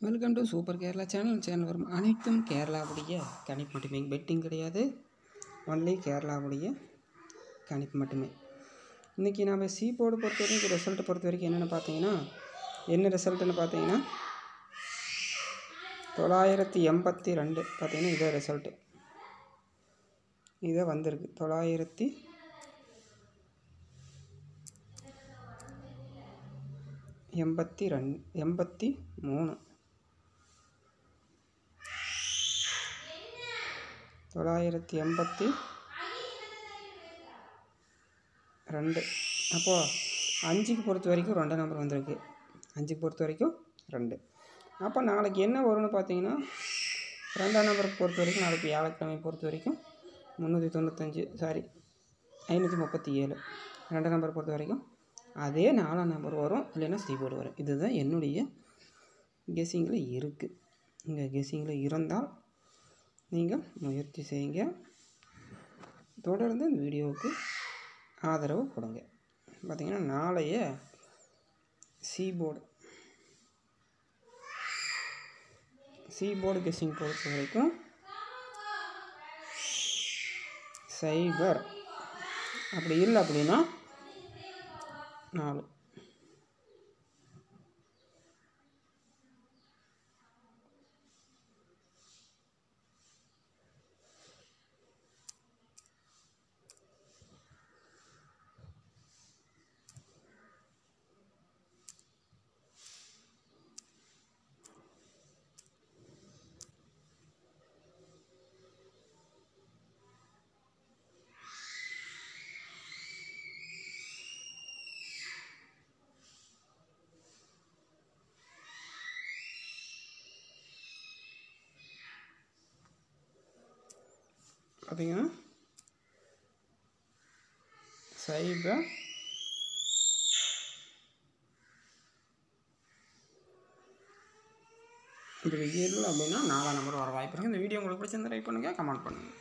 Welcome to super Kerala channel வரும் அனைத்தும் கேரளாவுடைய கணிப்பு மட்டுமே, பெட்டிங் கிடையாது. ஒன்லி கேரளாவுடைய கணிப்பு மட்டுமே. இன்றைக்கி நம்ம சி போர்டு பொறுத்த வரைக்கும் ரிசல்ட்டு பொறுத்த வரைக்கும் என்னென்னு பார்த்தீங்கன்னா, என்ன ரிசல்ட்டுன்னு பார்த்தீங்கன்னா 982 பார்த்தீங்கன்னா இதே ரிசல்ட்டு இதை வந்திருக்கு. 983 982. அப்போது 5க்கு பொறுத்த வரைக்கும் 2 நம்பர் வந்திருக்கு. 5க்கு பொறுத்த வரைக்கும் 2. அப்போ நாளைக்கு என்ன வரும்னு பார்த்தீங்கன்னா, 2ஆம் நம்பருக்கு பொறுத்த வரைக்கும் நாளைக்கு வியாழக்கிழமை பொறுத்த வரைக்கும் 537. 2ஆம் நம்பர் பொறுத்த வரைக்கும் அதே 4ஆம் நம்பர் வரும், இல்லைன்னா சி போர்டு வரும். இதுதான் என்னுடைய கெஸ்ஸிங்கில் இருக்குது. இங்கே கெஸ்ஸிங்கில் இருந்தால் நீங்கள் முயற்சி செய்யுங்க. தொடர்ந்து இந்த வீடியோவுக்கு ஆதரவு கொடுங்க. பார்த்திங்கன்னா நாளைய சி போர்டு கெஸ்ஸிங் பொறுத்த வரைக்கும் 0, அப்படி இல்லை அப்படின்னா 4. பார்த்தீங்கன்னா 0 இப்படி இல்லை அப்படின்னா 4ஆம் நம்பர் வர வாய்ப்பு இருக்குது. இந்த வீடியோ உங்களுக்கு பிடிச்சிருந்தா லைக் பண்ணுங்கள், கமெண்ட் பண்ணுங்கள்.